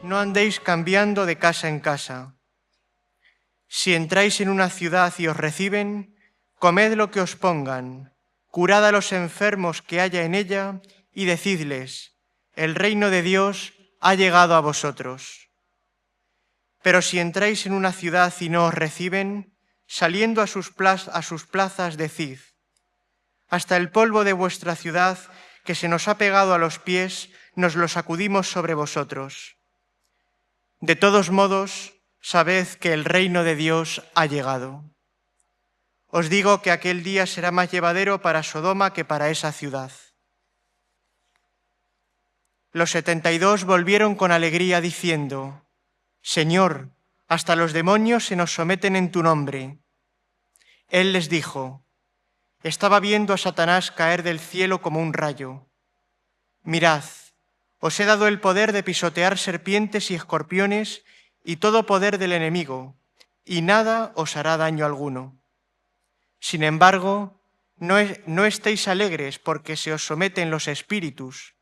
no andéis cambiando de casa en casa. Si entráis en una ciudad y os reciben, comed lo que os pongan, curad a los enfermos que haya en ella y decidles, el reino de Dios ha llegado a vosotros. Pero si entráis en una ciudad y no os reciben, saliendo a sus plazas decid, hasta el polvo de vuestra ciudad que se nos ha pegado a los pies, nos lo sacudimos sobre vosotros. De todos modos, sabed que el reino de Dios ha llegado. Os digo que aquel día será más llevadero para Sodoma que para esa ciudad. Los 72 volvieron con alegría diciendo, Señor, hasta los demonios se nos someten en tu nombre. Él les dijo, estaba viendo a Satanás caer del cielo como un rayo. Mirad, os he dado el poder de pisotear serpientes y escorpiones y todo poder del enemigo, y nada os hará daño alguno. Sin embargo, no estéis alegres porque se os someten los espíritus.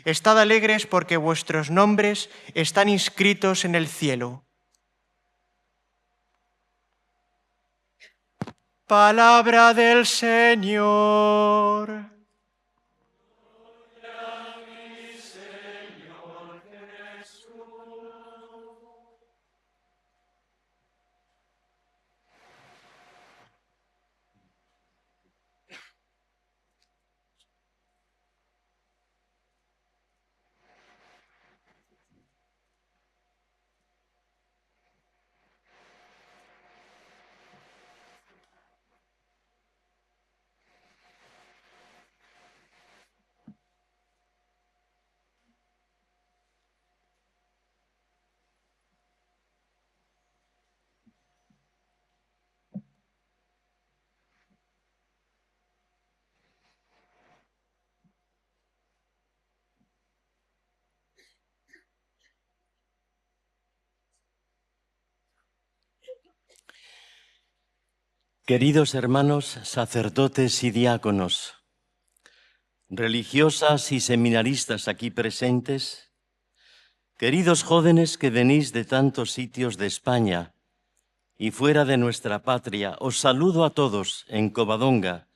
Estad alegres porque vuestros nombres están inscritos en el cielo. Palabra del Señor. Queridos hermanos, sacerdotes y diáconos, religiosas y seminaristas aquí presentes, queridos jóvenes que venís de tantos sitios de España y fuera de nuestra patria, os saludo a todos en Covadonga,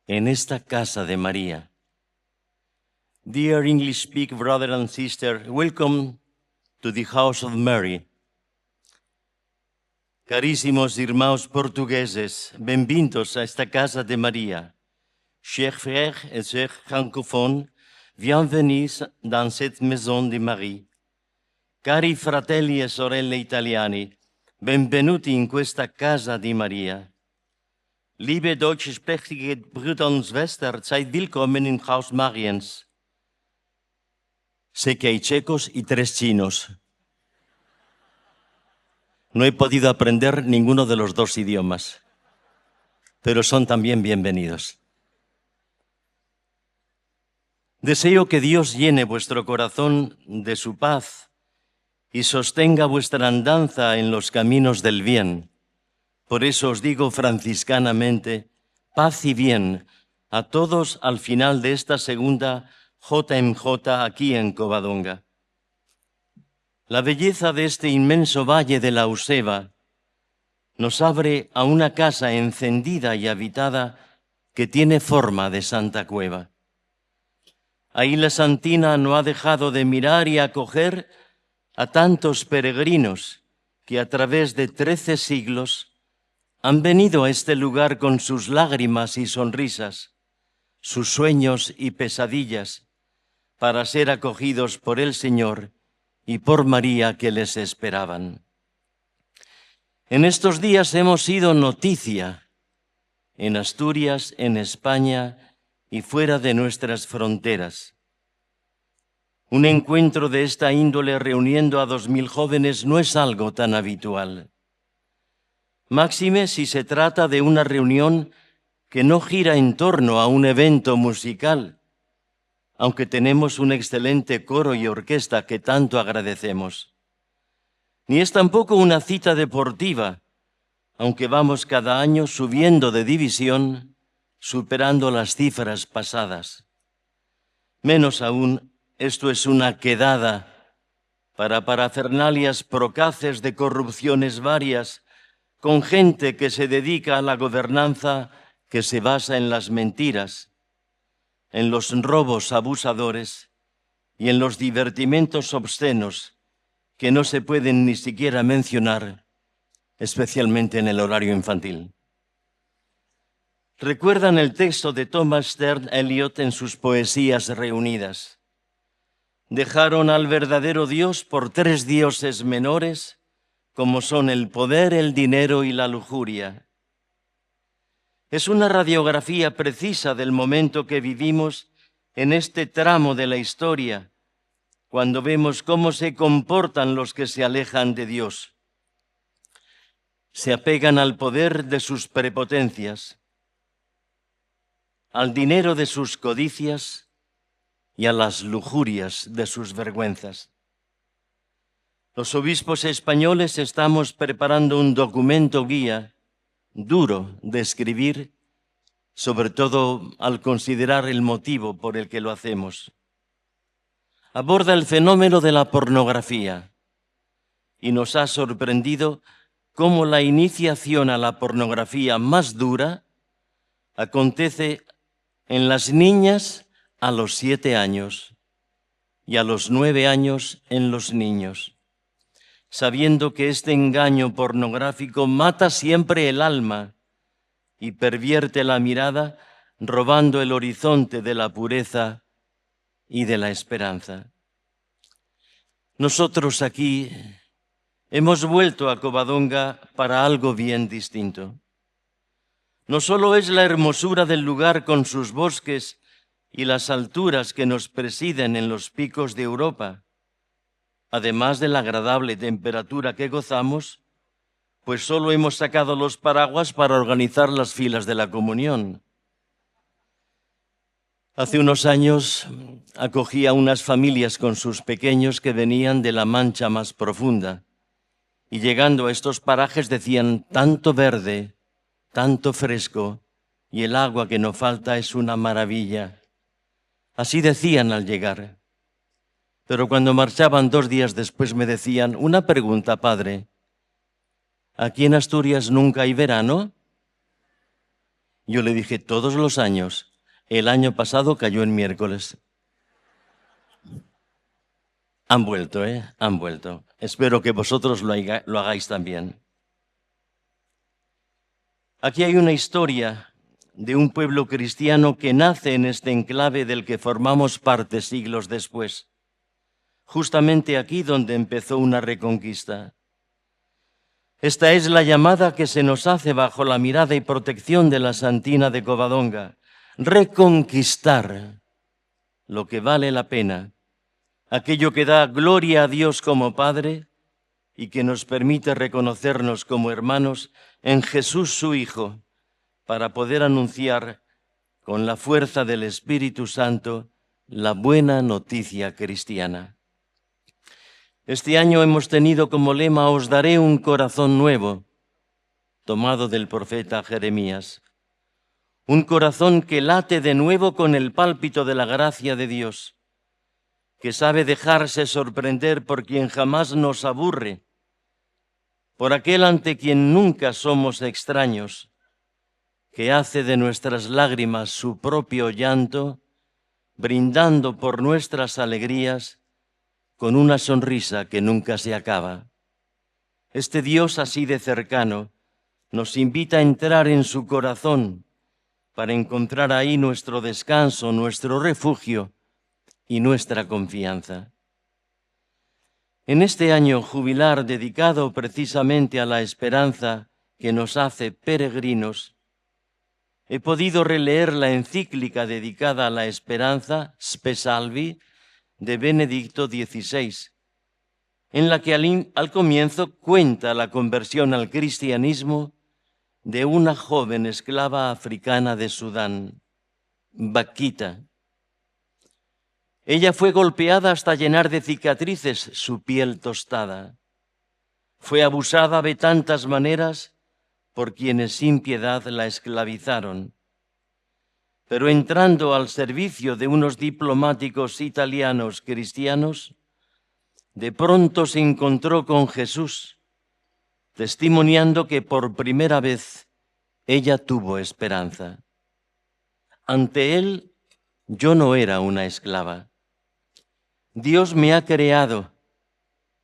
en esta casa de María. Dear English-speaking brother and sister, welcome to the house of Mary. Carísimos irmãos portugueses, bem-vindos a esta casa de Maria. Chers frères et sœurs francophones, bienvenue dans cette maison de Marie. Cari fratelli e sorelle italiani, benvenuti in questa casa di Maria. Liebe deutschsprachige Brüder und Schwestern, seid willkommen im Haus Mariens. Sé que hay checos y 3 chinos. No he podido aprender ninguno de los 2 idiomas, pero son también bienvenidos. Deseo que Dios llene vuestro corazón de su paz y sostenga vuestra andanza en los caminos del bien. Por eso os digo franciscanamente, paz y bien a todos al final de esta segunda JMJ aquí en Covadonga. La belleza de este inmenso valle de la Useva nos abre a una casa encendida y habitada que tiene forma de santa cueva. Ahí la santina no ha dejado de mirar y acoger a tantos peregrinos que a través de 13 siglos han venido a este lugar con sus lágrimas y sonrisas, sus sueños y pesadillas, para ser acogidos por el Señor y por María que les esperaban. En estos días hemos sido noticia en Asturias, en España y fuera de nuestras fronteras. Un encuentro de esta índole reuniendo a 2000 jóvenes no es algo tan habitual. Máxime si se trata de una reunión que no gira en torno a un evento musical, aunque tenemos un excelente coro y orquesta que tanto agradecemos. Ni es tampoco una cita deportiva, aunque vamos cada año subiendo de división, superando las cifras pasadas. Menos aún, esto es una quedada para parafernalias procaces de corrupciones varias, con gente que se dedica a la gobernanza que se basa en las mentiras, en los robos abusadores y en los divertimentos obscenos que no se pueden ni siquiera mencionar, especialmente en el horario infantil. ¿Recuerdan el texto de Thomas Stern Eliot en sus poesías reunidas? Dejaron al verdadero Dios por 3 dioses menores, como son el poder, el dinero y la lujuria. Es una radiografía precisa del momento que vivimos en este tramo de la historia, cuando vemos cómo se comportan los que se alejan de Dios. Se apegan al poder de sus prepotencias, al dinero de sus codicias y a las lujurias de sus vergüenzas. Los obispos españoles estamos preparando un documento guía duro de escribir, sobre todo al considerar el motivo por el que lo hacemos. Aborda el fenómeno de la pornografía y nos ha sorprendido cómo la iniciación a la pornografía más dura acontece en las niñas a los 7 años y a los 9 años en los niños, sabiendo que este engaño pornográfico mata siempre el alma y pervierte la mirada, robando el horizonte de la pureza y de la esperanza. Nosotros aquí hemos vuelto a Covadonga para algo bien distinto. No solo es la hermosura del lugar con sus bosques y las alturas que nos presiden en los picos de Europa, además de la agradable temperatura que gozamos, pues solo hemos sacado los paraguas para organizar las filas de la comunión. Hace unos años acogí a unas familias con sus pequeños que venían de la Mancha más profunda y llegando a estos parajes decían: tanto verde, tanto fresco y el agua que no falta es una maravilla. Así decían al llegar. Pero cuando marchaban 2 días después me decían: una pregunta, padre, ¿aquí en Asturias nunca hay verano? Yo le dije: todos los años. El año pasado cayó en miércoles. Han vuelto, han vuelto. Espero que vosotros lo hagáis también. Aquí hay una historia de un pueblo cristiano que nace en este enclave del que formamos parte siglos después, justamente aquí donde empezó una reconquista. Esta es la llamada que se nos hace bajo la mirada y protección de la Santina de Covadonga: reconquistar lo que vale la pena, aquello que da gloria a Dios como Padre y que nos permite reconocernos como hermanos en Jesús su Hijo, para poder anunciar con la fuerza del Espíritu Santo la buena noticia cristiana. Este año hemos tenido como lema: os daré un corazón nuevo, tomado del profeta Jeremías. Un corazón que late de nuevo con el pálpito de la gracia de Dios, que sabe dejarse sorprender por quien jamás nos aburre, por aquel ante quien nunca somos extraños, que hace de nuestras lágrimas su propio llanto, brindando por nuestras alegrías con una sonrisa que nunca se acaba. Este Dios así de cercano nos invita a entrar en su corazón para encontrar ahí nuestro descanso, nuestro refugio y nuestra confianza. En este año jubilar dedicado precisamente a la esperanza que nos hace peregrinos, he podido releer la encíclica dedicada a la esperanza, Spe Salvi, de Benedicto XVI, en la que al comienzo cuenta la conversión al cristianismo de una joven esclava africana de Sudán, Bakita. Ella fue golpeada hasta llenar de cicatrices su piel tostada. Fue abusada de tantas maneras por quienes sin piedad la esclavizaron. Pero entrando al servicio de unos diplomáticos italianos cristianos, de pronto se encontró con Jesús, testimoniando que por primera vez ella tuvo esperanza. Ante él yo no era una esclava. Dios me ha creado,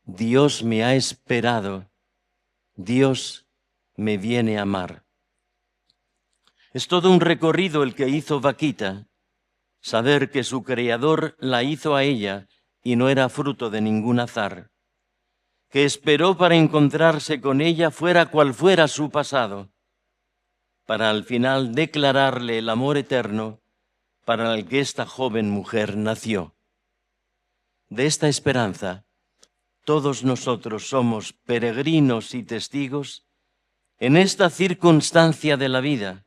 Dios me ha esperado, Dios me viene a amar. Es todo un recorrido el que hizo Vaquita, saber que su Creador la hizo a ella y no era fruto de ningún azar, que esperó para encontrarse con ella fuera cual fuera su pasado, para al final declararle el amor eterno para el que esta joven mujer nació. De esta esperanza, todos nosotros somos peregrinos y testigos en esta circunstancia de la vida,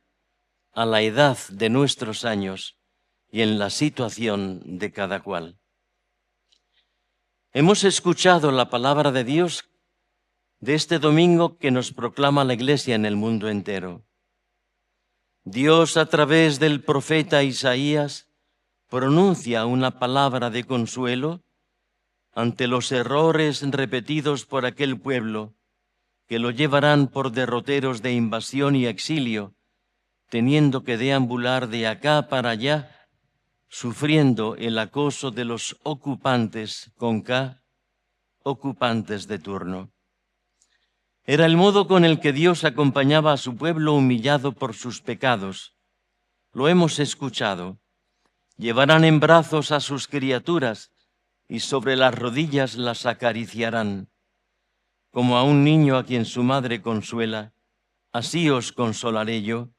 a la edad de nuestros años y en la situación de cada cual. Hemos escuchado la palabra de Dios de este domingo que nos proclama la Iglesia en el mundo entero. Dios, a través del profeta Isaías, pronuncia una palabra de consuelo ante los errores repetidos por aquel pueblo, que lo llevarán por derroteros de invasión y exilio, teniendo que deambular de acá para allá, sufriendo el acoso de los ocupantes con K, ocupantes de turno. Era el modo con el que Dios acompañaba a su pueblo humillado por sus pecados. Lo hemos escuchado. Llevarán en brazos a sus criaturas y sobre las rodillas las acariciarán. Como a un niño a quien su madre consuela, así os consolaré yo,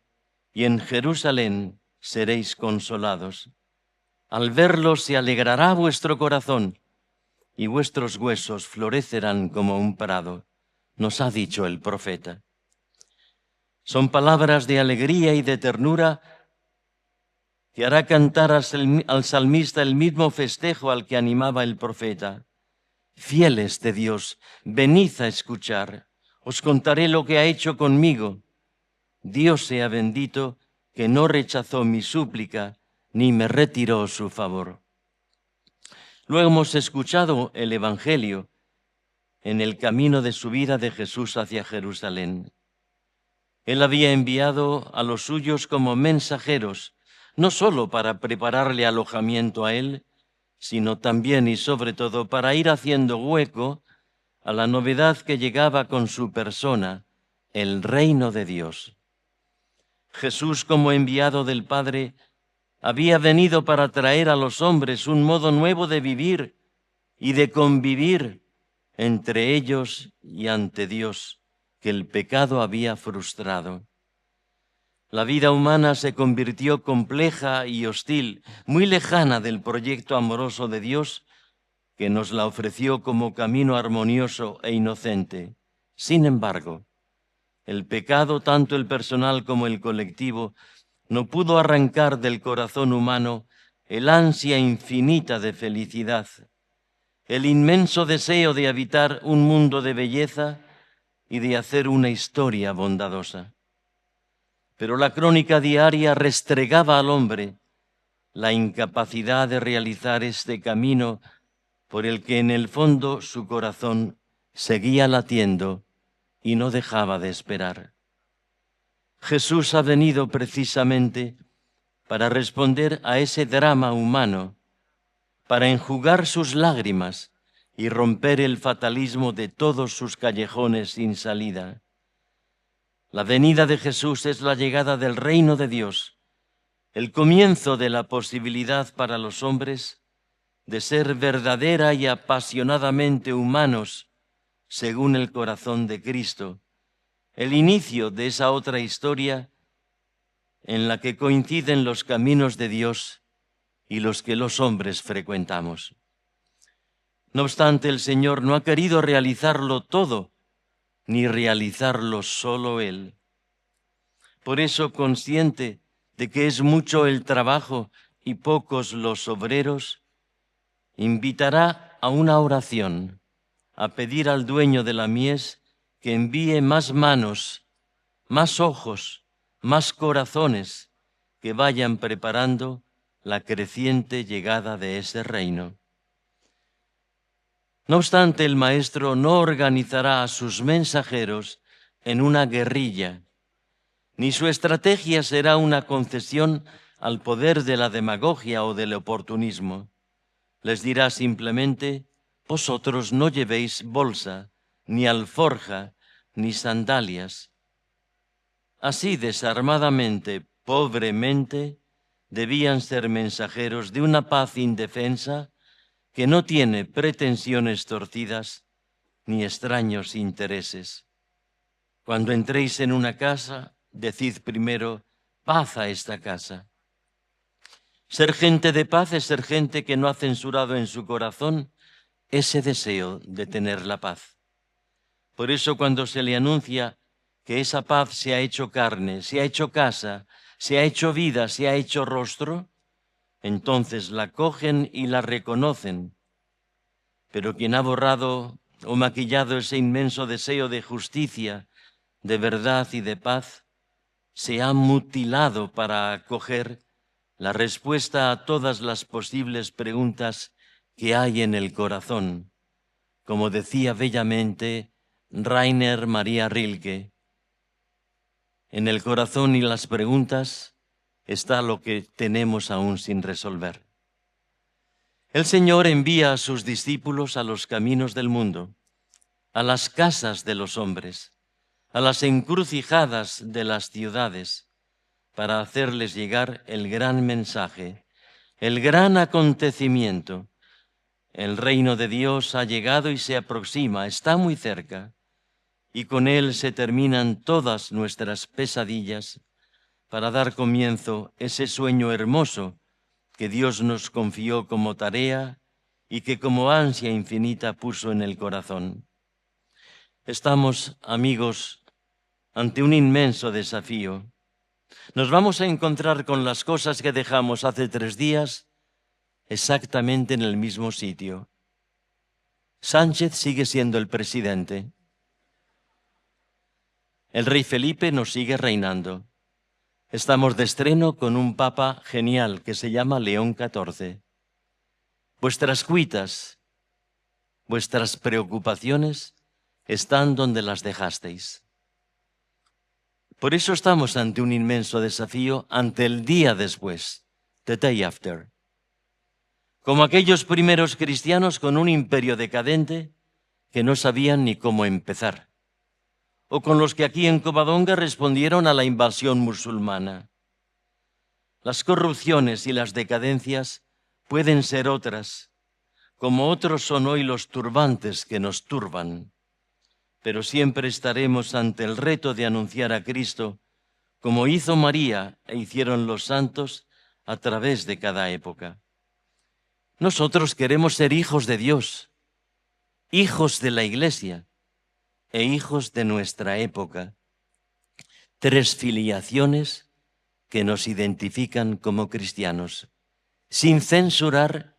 y en Jerusalén seréis consolados. Al verlos se alegrará vuestro corazón, y vuestros huesos florecerán como un prado, nos ha dicho el profeta. Son palabras de alegría y de ternura que hará cantar al salmista el mismo festejo al que animaba el profeta. Fieles de Dios, venid a escuchar, os contaré lo que ha hecho conmigo. Dios sea bendito, que no rechazó mi súplica, ni me retiró su favor. Luego hemos escuchado el Evangelio en el camino de subida de Jesús hacia Jerusalén. Él había enviado a los suyos como mensajeros, no solo para prepararle alojamiento a él, sino también y sobre todo para ir haciendo hueco a la novedad que llegaba con su persona, el reino de Dios. Jesús, como enviado del Padre, había venido para traer a los hombres un modo nuevo de vivir y de convivir entre ellos y ante Dios, que el pecado había frustrado. La vida humana se convirtió compleja y hostil, muy lejana del proyecto amoroso de Dios, que nos la ofreció como camino armonioso e inocente. Sin embargo, el pecado, tanto el personal como el colectivo, no pudo arrancar del corazón humano el ansia infinita de felicidad, el inmenso deseo de habitar un mundo de belleza y de hacer una historia bondadosa. Pero la crónica diaria restregaba al hombre la incapacidad de realizar este camino por el que en el fondo su corazón seguía latiendo y no dejaba de esperar. Jesús ha venido precisamente para responder a ese drama humano, para enjugar sus lágrimas y romper el fatalismo de todos sus callejones sin salida. La venida de Jesús es la llegada del reino de Dios, el comienzo de la posibilidad para los hombres de ser verdadera y apasionadamente humanos según el corazón de Cristo, el inicio de esa otra historia en la que coinciden los caminos de Dios y los que los hombres frecuentamos. No obstante, el Señor no ha querido realizarlo todo, ni realizarlo solo Él. Por eso, consciente de que es mucho el trabajo y pocos los obreros, invitará a una oración, a pedir al dueño de la mies que envíe más manos, más ojos, más corazones que vayan preparando la creciente llegada de ese reino. No obstante, el Maestro no organizará a sus mensajeros en una guerrilla, ni su estrategia será una concesión al poder de la demagogia o del oportunismo. Les dirá simplemente: vosotros no llevéis bolsa, ni alforja, ni sandalias. Así, desarmadamente, pobremente, debían ser mensajeros de una paz indefensa que no tiene pretensiones torcidas ni extraños intereses. Cuando entréis en una casa, decid primero: paz a esta casa. Ser gente de paz es ser gente que no ha censurado en su corazón ese deseo de tener la paz. Por eso, cuando se le anuncia que esa paz se ha hecho carne, se ha hecho casa, se ha hecho vida, se ha hecho rostro, entonces la cogen y la reconocen. Pero quien ha borrado o maquillado ese inmenso deseo de justicia, de verdad y de paz, se ha mutilado para acoger la respuesta a todas las posibles preguntas que hay en el corazón. Como decía bellamente Rainer Maria Rilke: en el corazón y las preguntas está lo que tenemos aún sin resolver. El Señor envía a sus discípulos a los caminos del mundo, a las casas de los hombres, a las encrucijadas de las ciudades, para hacerles llegar el gran mensaje, el gran acontecimiento. El reino de Dios ha llegado y se aproxima, está muy cerca, y con él se terminan todas nuestras pesadillas para dar comienzo ese sueño hermoso que Dios nos confió como tarea y que como ansia infinita puso en el corazón. Estamos, amigos, ante un inmenso desafío. Nos vamos a encontrar con las cosas que dejamos hace 3 días exactamente en el mismo sitio. Sánchez sigue siendo el presidente. El rey Felipe nos sigue reinando. Estamos de estreno con un papa genial que se llama León XIV. Vuestras cuitas, vuestras preocupaciones están donde las dejasteis. Por eso estamos ante un inmenso desafío, ante el día después, the day after. Como aquellos primeros cristianos con un imperio decadente que no sabían ni cómo empezar, o con los que aquí en Covadonga respondieron a la invasión musulmana. Las corrupciones y las decadencias pueden ser otras, como otros son hoy los turbantes que nos turban, pero siempre estaremos ante el reto de anunciar a Cristo, como hizo María e hicieron los santos a través de cada época. Nosotros queremos ser hijos de Dios, hijos de la Iglesia e hijos de nuestra época. 3 filiaciones que nos identifican como cristianos, sin censurar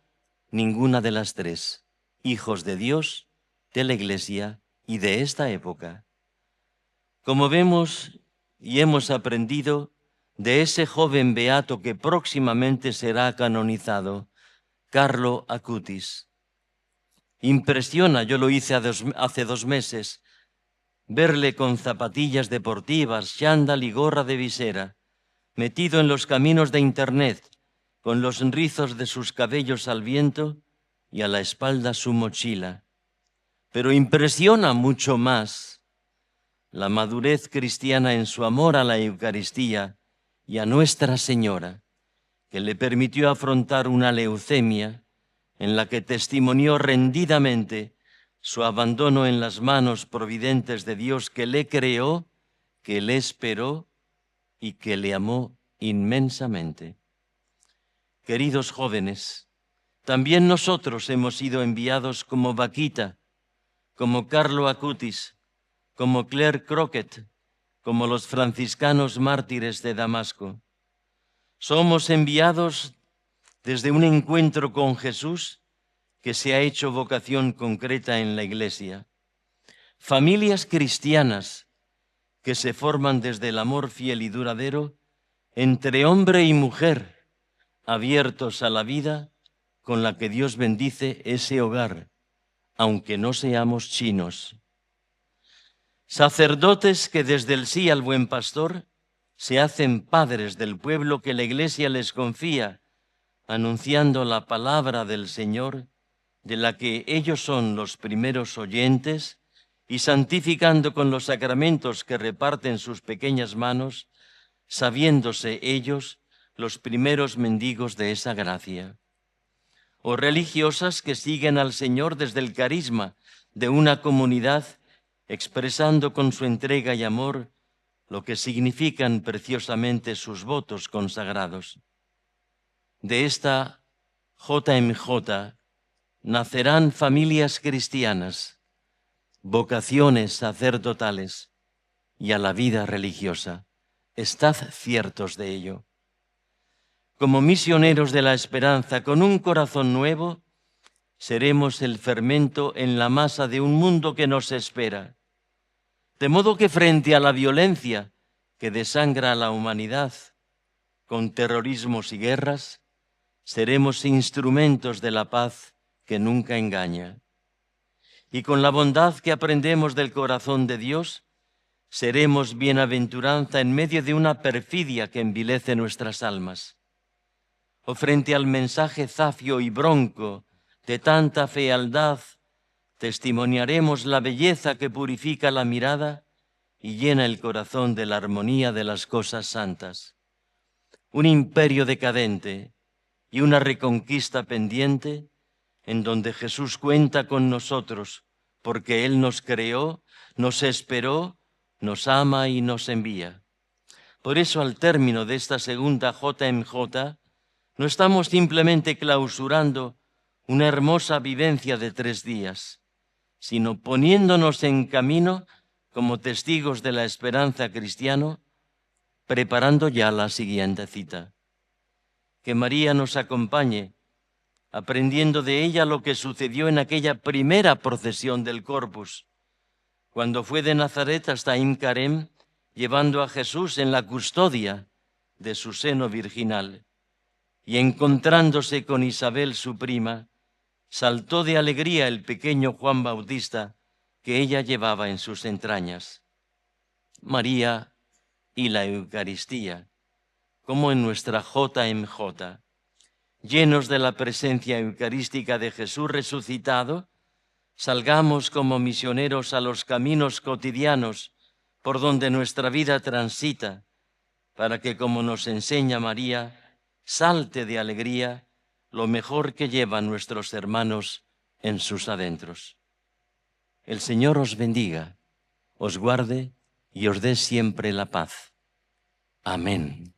ninguna de las 3, hijos de Dios, de la Iglesia y de esta época. Como vemos y hemos aprendido de ese joven beato que próximamente será canonizado, Carlo Acutis. Impresiona, yo lo hice hace 2 meses, verle con zapatillas deportivas, chándal y gorra de visera, metido en los caminos de Internet, con los rizos de sus cabellos al viento y a la espalda su mochila. Pero impresiona mucho más la madurez cristiana en su amor a la Eucaristía y a Nuestra Señora, que le permitió afrontar una leucemia en la que testimonió rendidamente su abandono en las manos providentes de Dios, que le creó, que le esperó y que le amó inmensamente. Queridos jóvenes, también nosotros hemos sido enviados como Vaquita, como Carlo Acutis, como Claire Crockett, como los franciscanos mártires de Damasco. Somos enviados desde un encuentro con Jesús que se ha hecho vocación concreta en la Iglesia. Familias cristianas que se forman desde el amor fiel y duradero entre hombre y mujer, abiertos a la vida con la que Dios bendice ese hogar, aunque no seamos chinos. Sacerdotes que desde el sí al buen pastor se hacen padres del pueblo que la Iglesia les confía, anunciando la palabra del Señor, de la que ellos son los primeros oyentes, y santificando con los sacramentos que reparten sus pequeñas manos, sabiéndose ellos los primeros mendigos de esa gracia. O religiosas que siguen al Señor desde el carisma de una comunidad, expresando con su entrega y amor lo que significan preciosamente sus votos consagrados. De esta JMJ nacerán familias cristianas, vocaciones sacerdotales y a la vida religiosa. Estad ciertos de ello. Como misioneros de la esperanza, con un corazón nuevo, seremos el fermento en la masa de un mundo que nos espera. De modo que frente a la violencia que desangra a la humanidad, con terrorismos y guerras, seremos instrumentos de la paz que nunca engaña. Y con la bondad que aprendemos del corazón de Dios, seremos bienaventuranza en medio de una perfidia que envilece nuestras almas. O frente al mensaje zafio y bronco de tanta fealdad, testimoniaremos la belleza que purifica la mirada y llena el corazón de la armonía de las cosas santas. Un imperio decadente y una reconquista pendiente en donde Jesús cuenta con nosotros porque Él nos creó, nos esperó, nos ama y nos envía. Por eso, al término de esta segunda JMJ, no estamos simplemente clausurando una hermosa vivencia de 3 días, sino poniéndonos en camino como testigos de la esperanza cristiana, preparando ya la siguiente cita. Que María nos acompañe, aprendiendo de ella lo que sucedió en aquella primera procesión del Corpus, cuando fue de Nazaret hasta Ain Karem, llevando a Jesús en la custodia de su seno virginal, y encontrándose con Isabel, su prima, saltó de alegría el pequeño Juan Bautista que ella llevaba en sus entrañas. María y la Eucaristía, como en nuestra JMJ, llenos de la presencia eucarística de Jesús resucitado, salgamos como misioneros a los caminos cotidianos por donde nuestra vida transita, para que, como nos enseña María, salte de alegría lo mejor que llevan nuestros hermanos en sus adentros. El Señor os bendiga, os guarde y os dé siempre la paz. Amén.